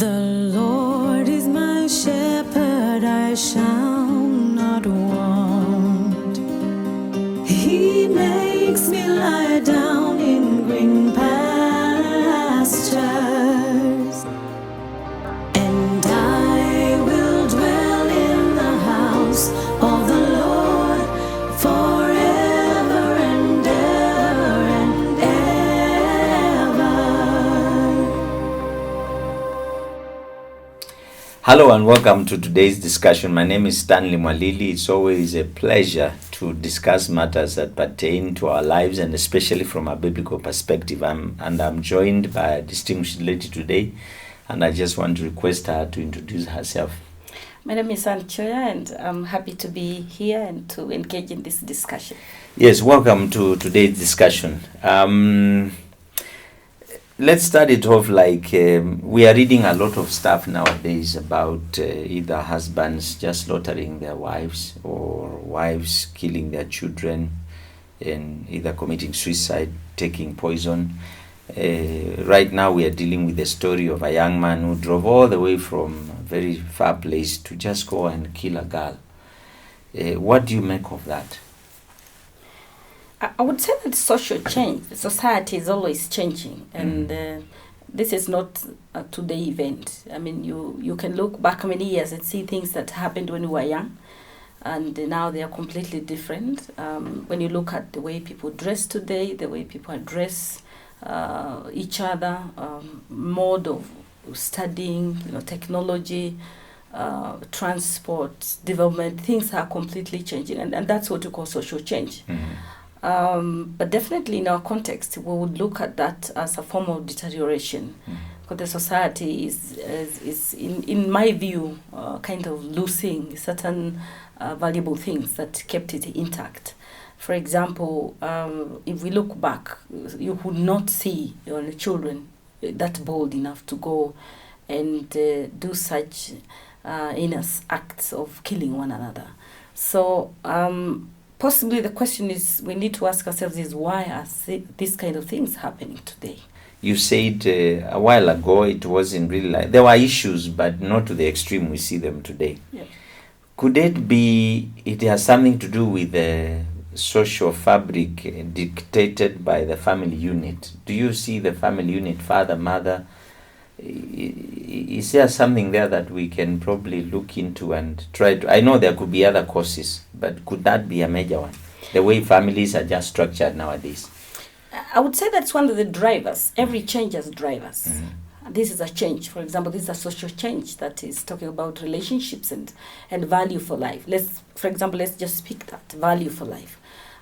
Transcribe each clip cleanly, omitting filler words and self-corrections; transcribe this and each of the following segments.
The Lord is my shepherd, I shall not want. He makes me lie down in green pastures, and I will dwell in the house of the Lord forever and ever and ever. Hello and welcome to today's discussion. My name is Stanley Mwalili. It's always a pleasure to discuss matters that pertain to our lives and especially from a biblical perspective. I'm joined by a distinguished lady today, and I just want to request her to introduce herself. My name is Ann Choya, and I'm happy to be here and to engage in this discussion. Yes, welcome to today's discussion. Let's start it off like we are reading a lot of stuff nowadays about either husbands just slaughtering their wives or wives killing their children and either committing suicide, taking poison. Right now we are dealing with the story of a young man who drove all the way from a very far place to just go and kill a girl. What do you make of that? I would say that social change, society is always changing, and this is not a today event. I mean, you can look back many years and see things that happened when we were young, and now they are completely different. When you look at the way people dress today, the way people address each other, mode of studying, technology, transport, development, things are completely changing, and that's what we call social change. But definitely in our context, we would look at that as a form of deterioration, because the society is in my view, kind of losing certain valuable things that kept it intact. For example, if we look back, you would not see your children that bold enough to go and do such heinous acts of killing one another. So possibly the question is we need to ask ourselves is why are these kind of things happening today? You said a while ago it wasn't really like there were issues, but not to the extreme we see them today. Yeah. Could it be it has something to do with the social fabric dictated by the family unit? Do you see the family unit, father, mother? Is there something there that we can probably look into and try to... I know there could be other causes, but could that be a major one? The way families are just structured nowadays. I would say that's one of the drivers. Every change has drivers. This is a change. For example, this is a social change that is talking about relationships and value for life. Let's just speak that, value for life.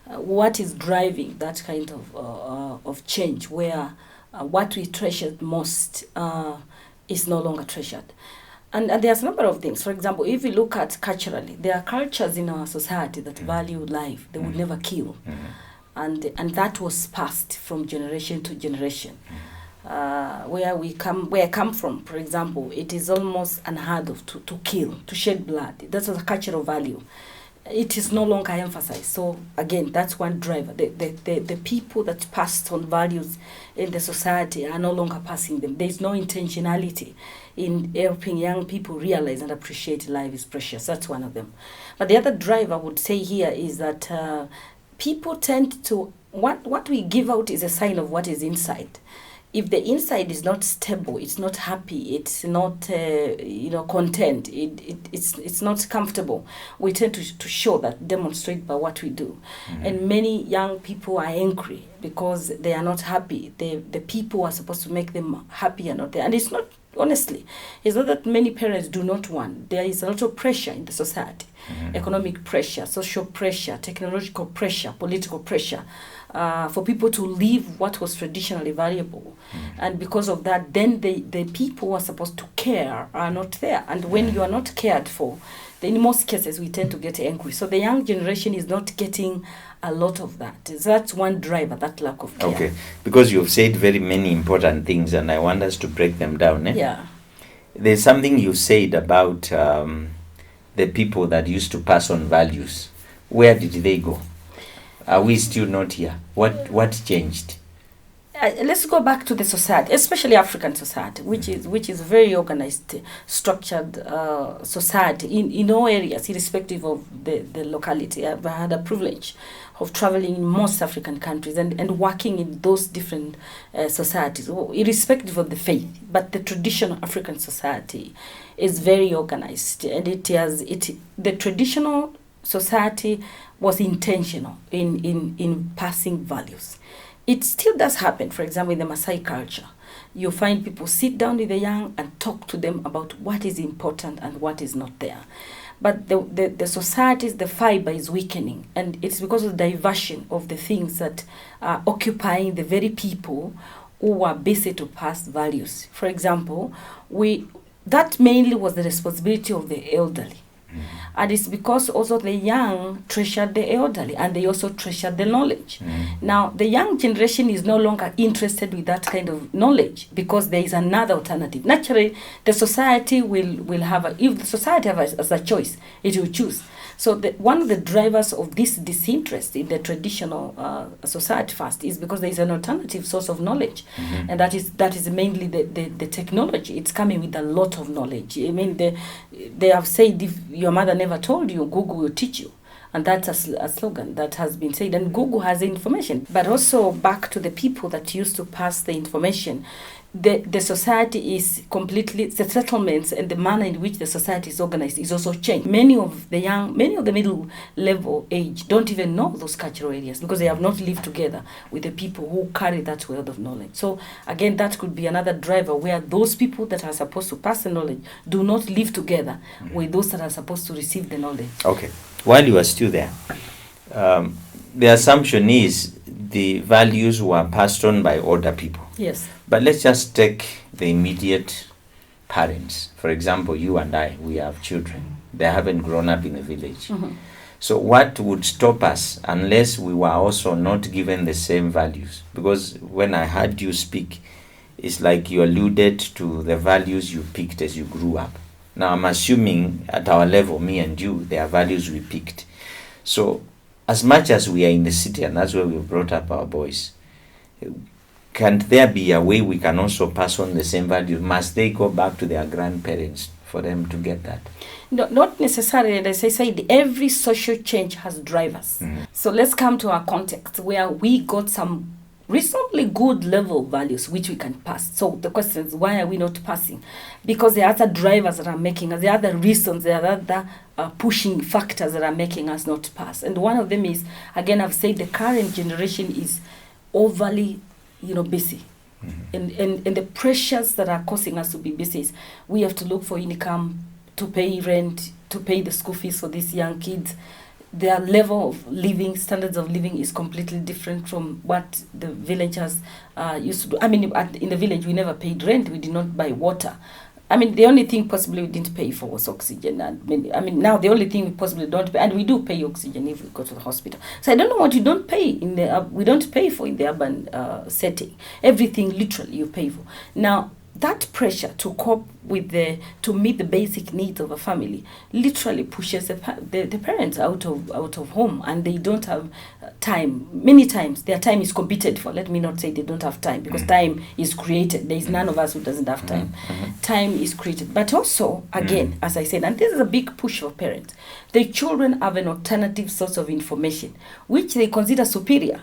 What is driving that kind of change where what we treasured most is no longer treasured? And there's a number of things. For example, if we look at culturally, there are cultures in our society that value life. They would never kill. And that was passed from generation to generation. Where I come from, for example, it is almost unheard of to kill, to shed blood. That was a cultural value. It is no longer emphasized. So again, that's one driver. The people that passed on values in the society are no longer passing them. There's no intentionality in helping young people realize and appreciate life is precious. That's one of them. But the other driver I would say here is that people tend to, what we give out is a sign of what is inside. If the inside is not stable, it's not happy, it's not content, it's not comfortable, we tend to show that, demonstrate by what we do. And many young people are angry because they are not happy. The people who are supposed to make them happy are not there. And it's not, honestly, it's not that many parents do not want. There is a lot of pressure in the society. Economic pressure, social pressure, technological pressure, political pressure, for people to leave what was traditionally valuable. And because of that, then the people who are supposed to care are not there. And when you are not cared for, then in most cases we tend to get angry. So the young generation is not getting a lot of that. That's one driver, that lack of care. Okay, because you've said very many important things and I want us to break them down. Yeah. There's something you said about the people that used to pass on values. Where did they go? Are we still not here? What changed? let's go back to the society, especially African society, which is very organized, structured society in all areas, irrespective of the locality. I've had a privilege of traveling in most African countries and working in those different societies, irrespective of the faith. But the traditional African society is very organized, and the traditional society was intentional in passing values. It still does happen. For example, in the Maasai culture, you find people sit down with the young and talk to them about what is important and what is not there. But the societies, the fiber is weakening, and it's because of the diversion of the things that are occupying the very people who are busy to pass values. For example, that mainly was the responsibility of the elderly. And it's because also the young treasured the elderly, and they also treasured the knowledge. Now, the young generation is no longer interested with that kind of knowledge because there is another alternative. Naturally, the society will have if the society has a choice, it will choose. So one of the drivers of this disinterest in the traditional society first is because there is an alternative source of knowledge, and that is mainly the technology. It's coming with a lot of knowledge. I mean, they have said, if your mother never told you, Google will teach you. And that's a slogan that has been said. And Google has the information. But also back to the people that used to pass the information, the society is completely, the settlements and the manner in which the society is organized is also changed. Many of the middle level age don't even know those cultural areas because they have not lived together with the people who carry that wealth of knowledge. So again, that could be another driver where those people that are supposed to pass the knowledge do not live together with those that are supposed to receive the knowledge. Okay. While you are still there, the assumption is the values were passed on by older people. Yes. But let's just take the immediate parents. For example, you and I, we have children. They haven't grown up in a village. So what would stop us unless we were also not given the same values? Because when I heard you speak, it's like you alluded to the values you picked as you grew up. Now, I'm assuming at our level, me and you, there are values we picked. So as much as we are in the city, and that's where we brought up our boys, can't there be a way we can also pass on the same values? Must they go back to their grandparents for them to get that? No, not necessarily. As I said, every social change has drivers. So let's come to our context where we got some reasonably good level values which we can pass. So the question is, why are we not passing? Because there are other drivers that are making us, there are other reasons, there are other pushing factors that are making us not pass. And one of them is, again, I've said the current generation is overly busy. And the pressures that are causing us to be busy is we have to look for income, to pay rent, to pay the school fees for these young kids. Their level of living, standards of living is completely different from what the villagers used to do. I mean, in the village, we never paid rent. We did not buy water. I mean, the only thing possibly we didn't pay for was oxygen. And now the only thing we possibly don't pay, and we do pay oxygen if we go to the hospital. So I don't know what you don't pay we don't pay for in the urban setting. Everything literally you pay for. Now, that pressure to cope with to meet the basic needs of a family literally pushes the parents out of home, and they don't have time. Many times their time is competed for. Let me not say they don't have time, because time is created. There is none of us who doesn't have time. Time is created. But also, again, as I said, and this is a big push for parents, the children have an alternative source of information which they consider superior.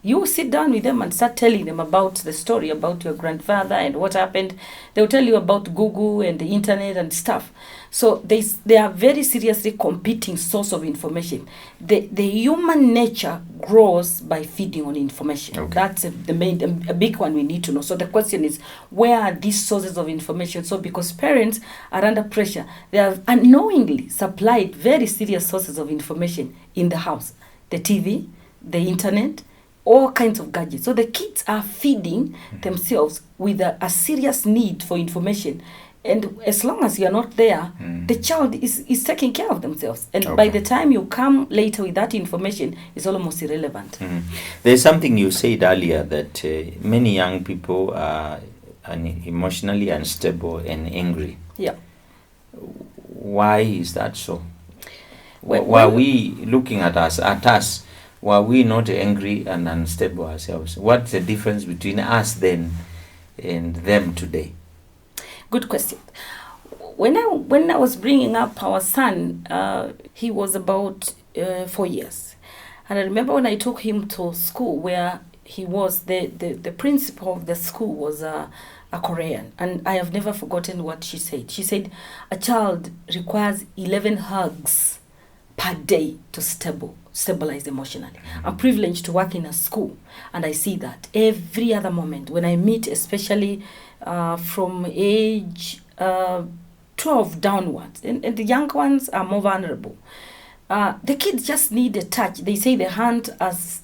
You sit down with them and start telling them about the story about your grandfather and what happened. They'll tell you about Google and the internet and stuff. So they are very seriously competing source of information. The human nature grows by feeding on information. Okay. That's a big one we need to know. So the question is, where are these sources of information? So because parents are under pressure, they have unknowingly supplied very serious sources of information in the house. The TV, the internet, all kinds of gadgets. So the kids are feeding themselves with a serious need for information. And as long as you're not there, the child is taking care of themselves. And by the time you come later with that information, it's almost irrelevant. There's something you said earlier that many young people are emotionally unstable and angry. Yeah. Why is that so? Why are we looking at us? were we not angry and unstable ourselves? What's the difference between us then and them today? Good question. When I was bringing up our son, he was about 4 years, and I remember when I took him to school, where he was the principal of the school was a Korean, and I have never forgotten what she said. She said a child requires 11 hugs per day to stabilize emotionally. I'm privileged to work in a school, and I see that every other moment when I meet, especially from age 12 downwards, and the young ones are more vulnerable. The kids just need a touch. They say the hand has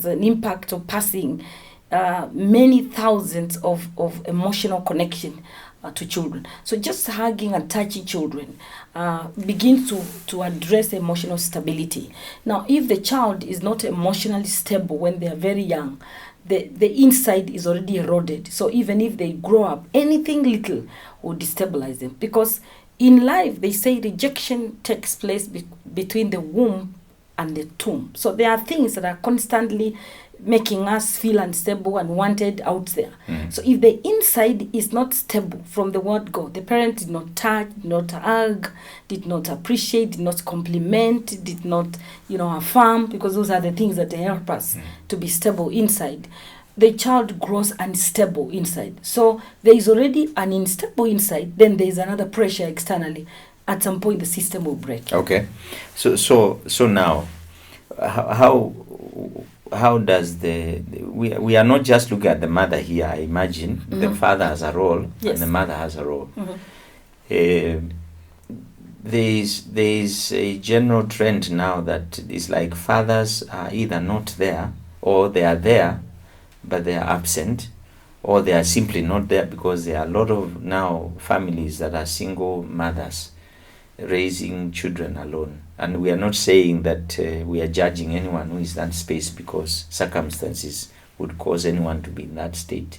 an impact of passing many thousands of emotional connection to children. So just hugging and touching children begins to address emotional stability. Now, if the child is not emotionally stable when they are very young, the inside is already eroded. So even if they grow up, anything little will destabilize them. Because in life, they say rejection takes place between the womb and the tomb. So there are things that are constantly making us feel unstable and wanted out there. So if the inside is not stable from the word go, the parent did not touch, did not hug, did not appreciate, did not compliment, did not, affirm, because those are the things that help us to be stable inside. The child grows unstable inside. So there is already an unstable inside, then there is another pressure externally. At some point, the system will break. Okay. So now, how does we are not just looking at the mother here, I imagine. The father has a role, Yes. and the mother has a role. There's a general trend now that it's like fathers are either not there, or they are there but they are absent, or they are simply not there, because there are a lot of now families that are single mothers raising children alone. And we are not saying that we are judging anyone who is in that space, because circumstances would cause anyone to be in that state.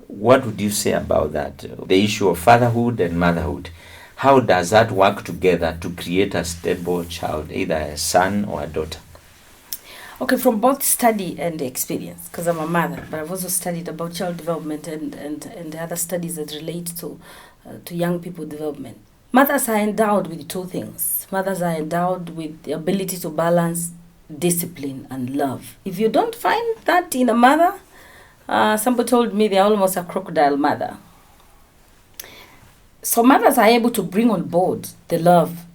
What would you say about that? The issue of fatherhood and motherhood. How does that work together to create a stable child, either a son or a daughter? Okay, from both study and experience, because I'm a mother, but I've also studied about child development and other studies that relate to young people development. Mothers are endowed with two things. Mothers are endowed with the ability to balance discipline and love. If you don't find that in a mother, somebody told me they're almost a crocodile mother. So mothers are able to bring on board the love,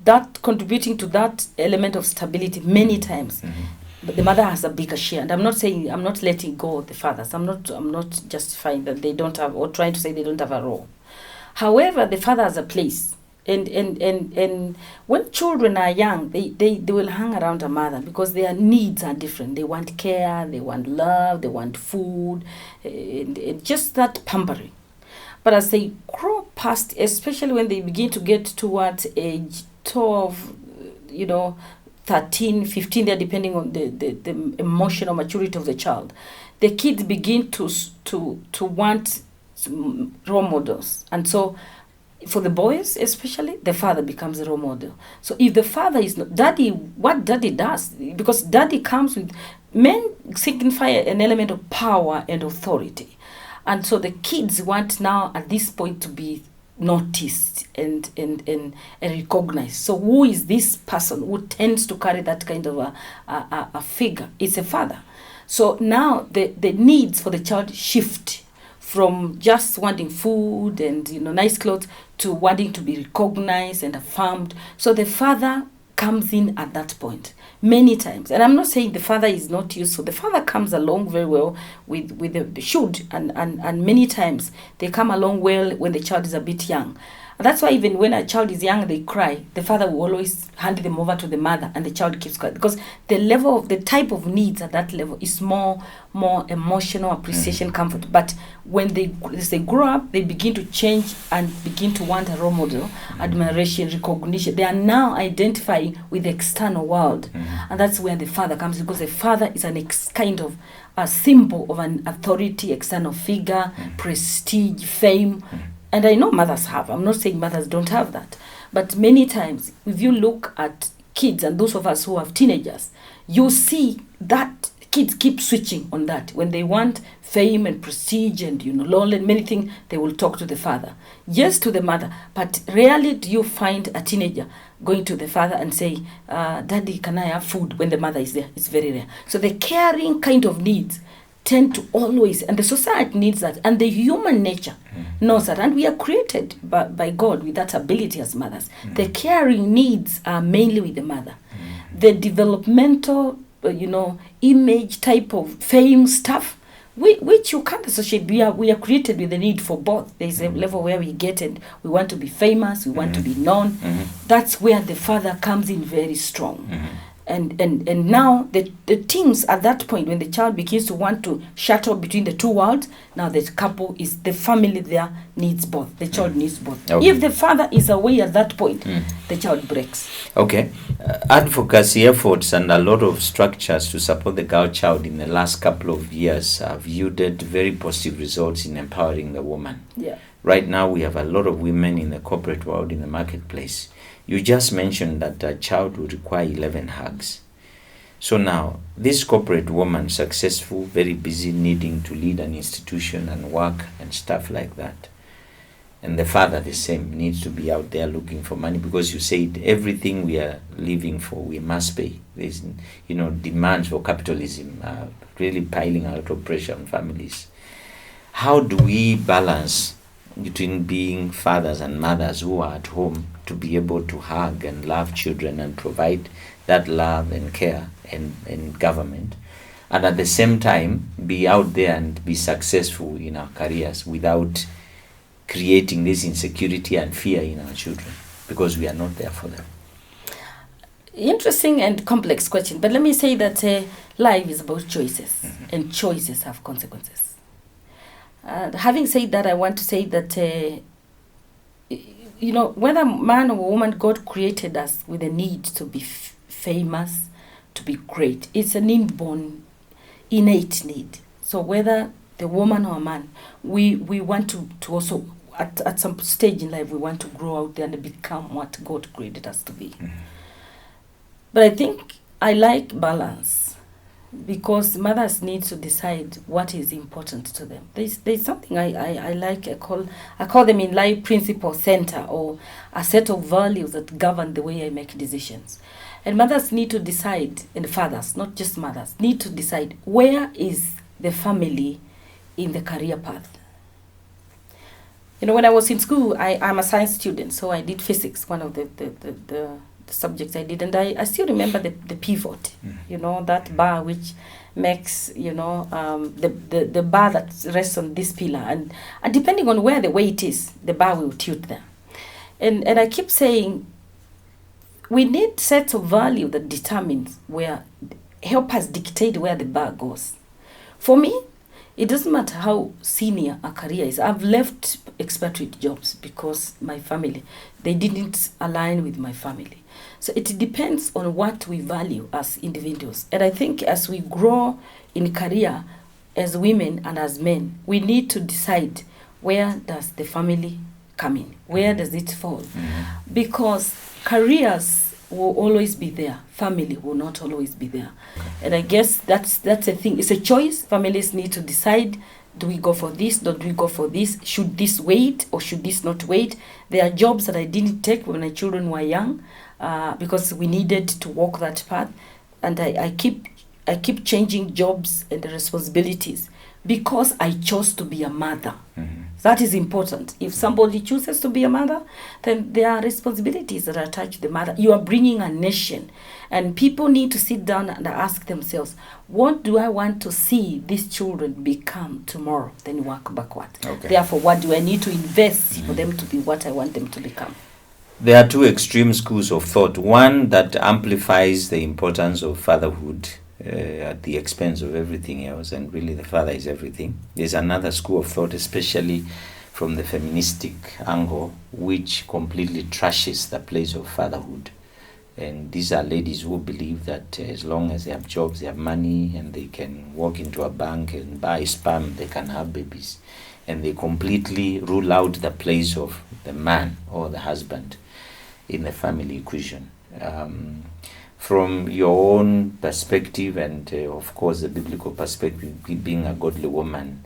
that contributing to that element of stability many times. But the mother has a bigger share. And I'm not letting go of the fathers. I'm not justifying that they don't have, or trying to say they don't have a role. However, the father has a place. And when children are young, they will hang around a mother because their needs are different. They want care, they want love, they want food, and just that pampering. But as they grow past, especially when they begin to get towards age 12, 13, 15, they're depending on the emotional maturity of the child, the kids begin to want role models. And so for the boys especially, the father becomes a role model. So if the father is not daddy, what daddy does, because daddy comes with, men signify an element of power and authority. And so the kids want now at this point to be noticed and recognized. So who is this person who tends to carry that kind of a figure? It's a father. So now the needs for the child shift from just wanting food and nice clothes to wanting to be recognized and affirmed. So the father comes in at that point many times. And I'm not saying the father is not useful. The father comes along very well with the should, and many times they come along well when the child is a bit young. And that's why even when a child is young, they cry, the father will always hand them over to the mother and the child keeps quiet, because the type of needs at that level is more emotional appreciation, comfort. But as they grow up, they begin to change and begin to want a role model, admiration, recognition. They are now identifying with the external world. And that's where the father comes, because the father is kind of a symbol of an authority, external figure, prestige, fame. And I know mothers have. I'm not saying mothers don't have that. But many times, if you look at kids and those of us who have teenagers, you see that kids keep switching on that. When they want fame and prestige and law and many things, they will talk to the father. Yes, to the mother, but rarely do you find a teenager going to the father and say, Daddy, can I have food, when the mother is there? It's very rare. So the caring kind of needs tend to always, and the society needs that, and the human nature knows that, and we are created by God with that ability as mothers. The caring needs are mainly with the mother. The developmental, image type of fame stuff, which you can't associate. We are created with the need for both. There's a level where we get it, we want to be famous, we want to be known. That's where the father comes in very strong. And now the teens at that point, when the child begins to want to shuttle between the two worlds, now the family there needs both. The child needs both. Okay. If the father is away at that point, the child breaks. Okay. Advocacy efforts and a lot of structures to support the girl child in the last couple of years have yielded very positive results in empowering the woman. Yeah. Right now, we have a lot of women in the corporate world, in the marketplace. You just mentioned that a child would require 11 hugs. So now, this corporate woman, successful, very busy, needing to lead an institution and work and stuff like that. And the father, the same, needs to be out there looking for money, because you said everything we are living for, we must pay. There's, demands for capitalism are really piling a lot of pressure on families. How do we balance between being fathers and mothers who are at home to be able to hug and love children and provide that love and care and government, and at the same time be out there and be successful in our careers without creating this insecurity and fear in our children because we are not there for them? Interesting and complex question, but let me say that life is about choices, and choices have consequences. Having said that, I want to say that whether man or woman, God created us with a need to be famous, to be great. It's an inborn, innate need. So whether the woman or a man, we want to also, at some stage in life, we want to grow out there and become what God created us to be. But I think I like balance, because mothers need to decide what is important to them. There's something I like. I call them in life principle center, or a set of values that govern the way I make decisions. And mothers need to decide, and fathers, not just mothers, need to decide where is the family in the career path. When I was in school, I'm a science student, so I did physics, one of the subjects I did, and I still remember the pivot, that bar which makes, the bar that rests on this pillar, and depending on where the weight is, the bar will tilt there. And I keep saying, we need sets of value that determines help us dictate where the bar goes. For me, it doesn't matter how senior a career is. I've left expatriate jobs because my family, they didn't align with my family. So it depends on what we value as individuals. And I think as we grow in career as women and as men, we need to decide, where does the family come in? Where does it fall? Because careers will always be there. Family will not always be there. And I guess that's a thing. It's a choice. Families need to decide, do we go for this? Don't we go for this? Should this wait or should this not wait? There are jobs that I didn't take when my children were young, because we needed to walk that path. And I keep changing jobs and the responsibilities because I chose to be a mother. That is important. If somebody chooses to be a mother, then there are responsibilities that are attached to the mother. You are bringing a nation, and people need to sit down and ask themselves, what do I want to see these children become tomorrow? Then work backward. Okay. Therefore, what do I need to invest for them to be what I want them to become? There are two extreme schools of thought. One that amplifies the importance of fatherhood at the expense of everything else, and really the father is everything. There's another school of thought, especially from the feministic angle, which completely trashes the place of fatherhood. And these are ladies who believe that as long as they have jobs, they have money, and they can walk into a bank and buy sperm, they can have babies. And they completely rule out the place of the man or the husband in the family equation. from your own perspective and of course the biblical perspective, being a godly woman,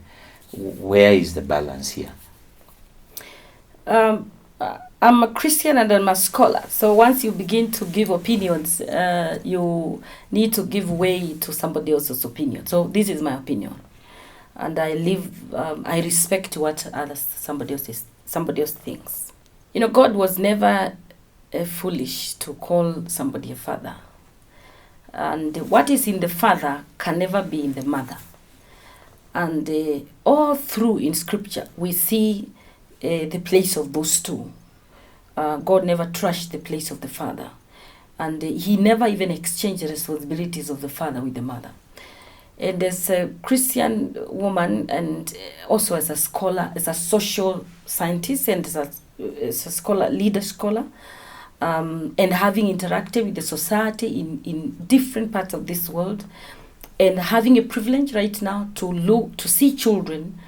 where is the balance here? I'm a Christian and I'm a scholar. So once you begin to give opinions, you need to give way to somebody else's opinion. So this is my opinion, and I respect what somebody else thinks. You know, God was never foolish to call somebody a father, and what is in the father can never be in the mother. And all through in Scripture we see the place of those two. God never trashed the place of the father, and he never even exchanged the responsibilities of the father with the mother. And as a Christian woman, and also as a scholar, as a social scientist, and as a scholar, leader scholar, and having interacted with the society in different parts of this world, and having a privilege right now to see children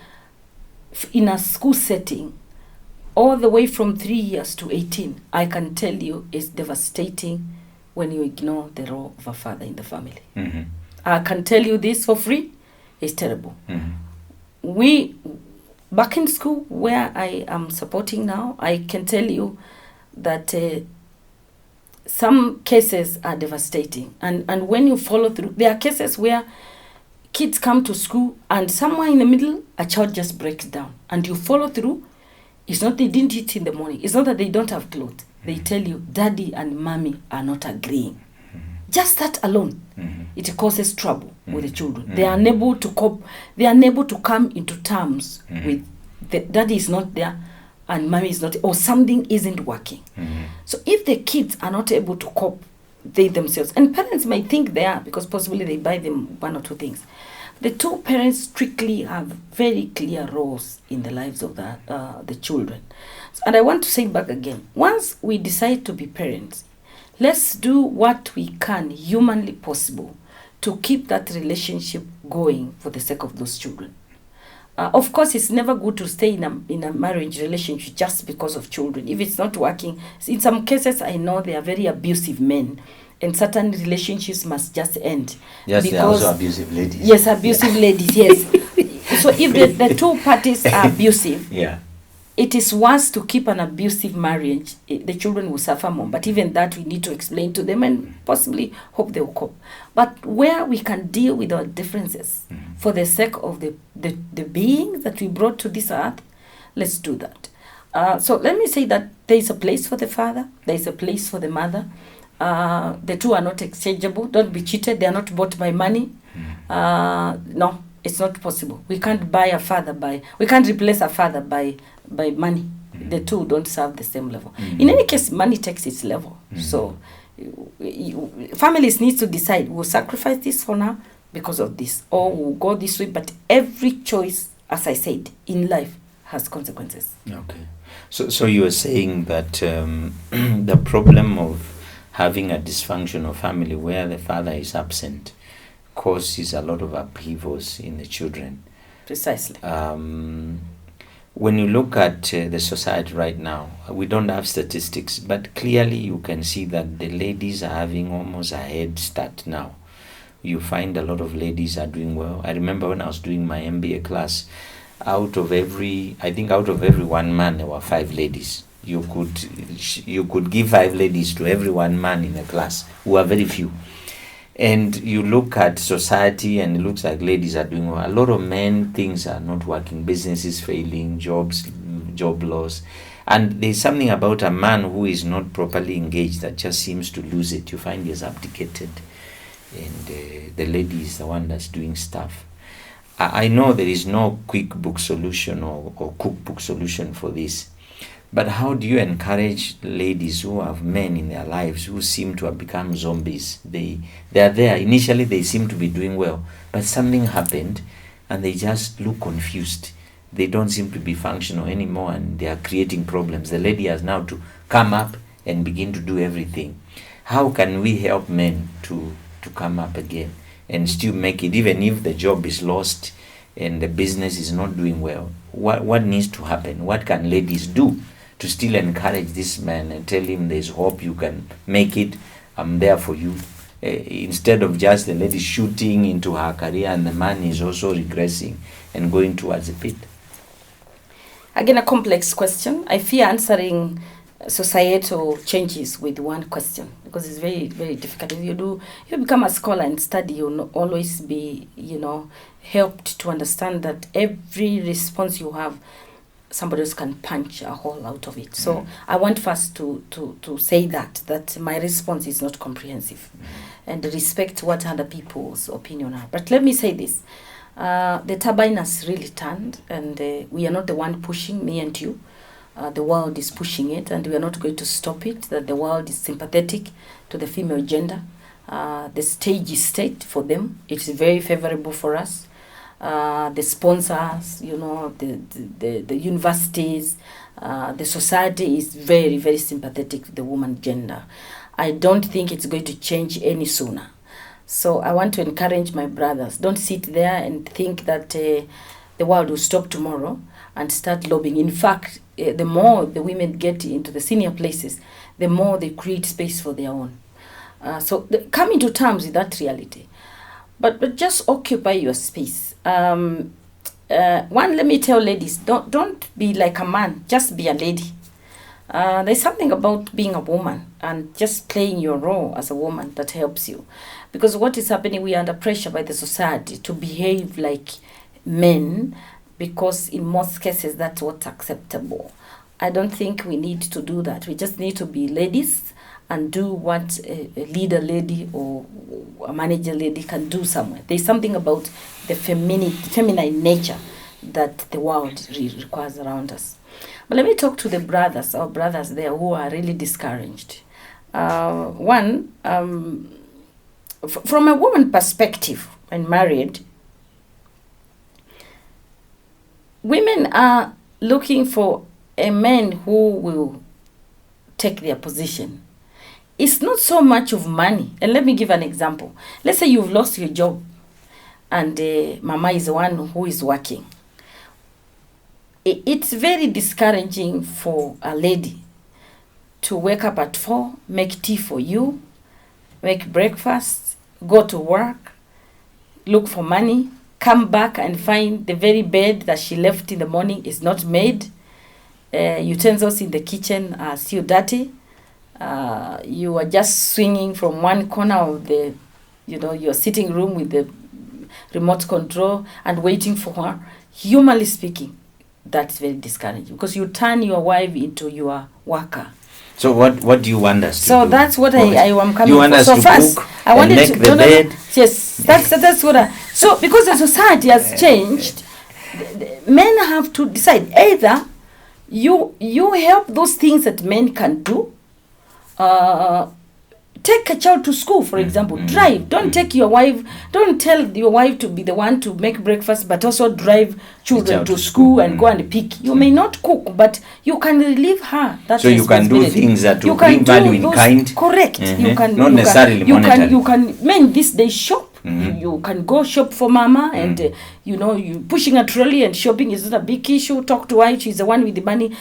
in a school setting all the way from 3 years to 18, I can tell you it's devastating when you ignore the role of a father in the family. Mm-hmm. I can tell you this for free, it's terrible. Mm-hmm. We, back in school where I am supporting now, I can tell you that some cases are devastating. And when you follow through, there are cases where kids come to school and somewhere in the middle, a child just breaks down. And you follow through. It's not they didn't eat in the morning. It's not that they don't have clothes. They tell you, daddy and mommy are not agreeing. Mm-hmm. Just that alone, it causes trouble with the children. They are unable to cope. They are unable to come into terms with the daddy is not there and mommy is not, or something isn't working. So if the kids are not able to cope, they themselves, and parents might think they are because possibly they buy them one or two things. The two parents strictly have very clear roles in the lives of the children. And I want to say back again, once we decide to be parents, let's do what we can humanly possible to keep that relationship going for the sake of those children. Of course, it's never good to stay in a marriage relationship just because of children. If it's not working, in some cases I know they are very abusive men. And certain relationships must just end. Yes, because, there are also abusive ladies. Yes, abusive ladies, yes. So if the two parties are abusive, it is worse to keep an abusive marriage. The children will suffer more. But even that we need to explain to them and possibly hope they will cope. But where we can deal with our differences for the sake of the beings that we brought to this earth, let's do that. So let me say that there is a place for the father, there is a place for the mother. The two are not exchangeable. Don't be cheated. They are not bought by money. No, it's not possible. We can't buy a father we can't replace a father by money. The two don't serve the same level. In any case, money takes its level. So families need to decide, we'll sacrifice this for now because of this, or we'll go this way. But every choice, as I said, in life has consequences. Okay. So you are saying that the problem of having a dysfunctional family where the father is absent causes a lot of upheavals in the children. Precisely. When you look at the society right now, we don't have statistics, but clearly you can see that the ladies are having almost a head start now. You find a lot of ladies are doing well. I remember when I was doing my MBA class, out of every one man, there were 5 ladies. You could give 5 ladies to every one man in a class, who are very few. And you look at society and it looks like ladies are doing well. A lot of men, things are not working, businesses failing, job loss. And there's something about a man who is not properly engaged that just seems to lose it. You find he is abdicated and the lady is the one that's doing stuff. I know there is no quick book solution or cookbook solution for this. But how do you encourage ladies who have men in their lives who seem to have become zombies? They are there. Initially, they seem to be doing well. But something happened and they just look confused. They don't seem to be functional anymore and they are creating problems. The lady has now to come up and begin to do everything. How can we help men to come up again and still make it, even if the job is lost and the business is not doing well? What needs to happen? What can ladies do to still encourage this man and tell him there's hope, you can make it, I'm there for you? instead of just the lady shooting into her career and the man is also regressing and going towards the pit? Again, a complex question. I fear answering societal changes with one question because it's very, very difficult. If you become a scholar and study, you'll always be, helped to understand that every response you have, somebody else can punch a hole out of it. So I want first to say that my response is not comprehensive and respect what other people's opinion are. But let me say this. The turbine has really turned, and we are not the one pushing, me and you. The world is pushing it, and we are not going to stop it. That the world is sympathetic to the female gender. The stage is set for them. It's very favorable for us. The sponsors, the universities, the society is very, very sympathetic to the woman gender. I don't think it's going to change any sooner. So I want to encourage my brothers. Don't sit there and think that the world will stop tomorrow and start lobbying. In fact, the more the women get into the senior places, the more they create space for their own. So come to terms with that reality. But just occupy your space. One, let me tell ladies, don't be like a man, just be a lady. There's something about being a woman and just playing your role as a woman that helps you. Because what is happening, we are under pressure by the society to behave like men, because in most cases that's what's acceptable. I don't think we need to do that. We just need to be ladies and do what a leader lady or a manager lady can do somewhere. There's something about the feminine nature that the world requires around us. But let me talk to the brothers, our brothers there who are really discouraged. One, from a woman perspective, when married, women are looking for a man who will take their position. It's not so much of money. And let me give an example. Let's say you've lost your job and mama is the one who is working. It's very discouraging for a lady to wake up at 4, make tea for you, make breakfast, go to work, look for money, come back and find the very bed that she left in the morning is not made. Utensils in the kitchen are still dirty. You are just swinging from one corner of the, your sitting room with the remote control and waiting for her. Humanly speaking, that's very discouraging because you turn your wife into your worker. So what do you want us to do? So that's what I am coming you want for. us So to first, cook I wanted and make to the bed? Yes, that's what I. So because the society has changed, men have to decide either you help those things that men can do. Take a child to school, for example. Drive. Don't take your wife. Don't tell your wife to be the one to make breakfast, but also drive children to school and go and pick. You may not cook, but you can relieve her. That's so you can do things that will bring value in kind. Correct. You can not necessarily monetary. You can. Men these days shop. You can go shop for mama, and you pushing a trolley and shopping is not a big issue. Talk to her. She's the one with the money.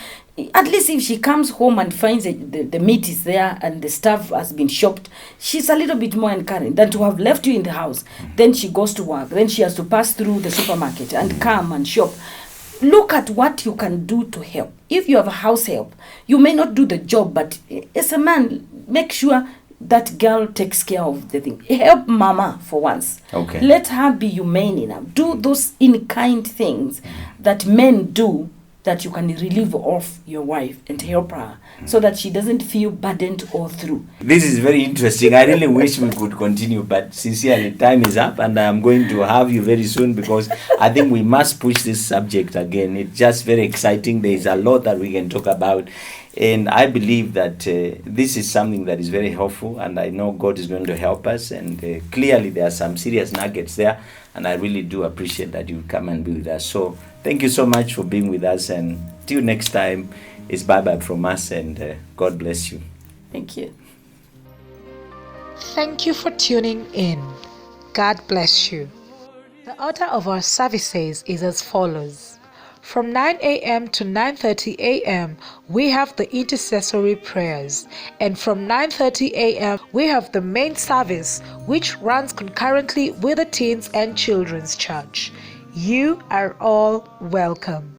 At least if she comes home and finds the meat is there and the stuff has been shopped, she's a little bit more encouraging than to have left you in the house. Then she goes to work. Then she has to pass through the supermarket and come and shop. Look at what you can do to help. If you have a house help, you may not do the job, but as a man, make sure that girl takes care of the thing. Help mama for once. Okay. Let her be humane enough. Do those in-kind things that men do, that you can relieve off your wife and help her so that she doesn't feel burdened all through. This is very interesting. I really wish we could continue, but sincerely, time is up and I'm going to have you very soon because I think we must push this subject again. It's just very exciting. There is a lot that we can talk about. And I believe that this is something that is very helpful, and I know God is going to help us. And clearly there are some serious nuggets there, and I really do appreciate that you come and be with us. So thank you so much for being with us, and till next time, it's bye-bye from us, and God bless you. Thank you. Thank you for tuning in. God bless you. The order of our services is as follows. From 9 a.m. to 9:30 a.m., we have the intercessory prayers. And from 9:30 a.m., we have the main service, which runs concurrently with the Teens and Children's Church. You are all welcome.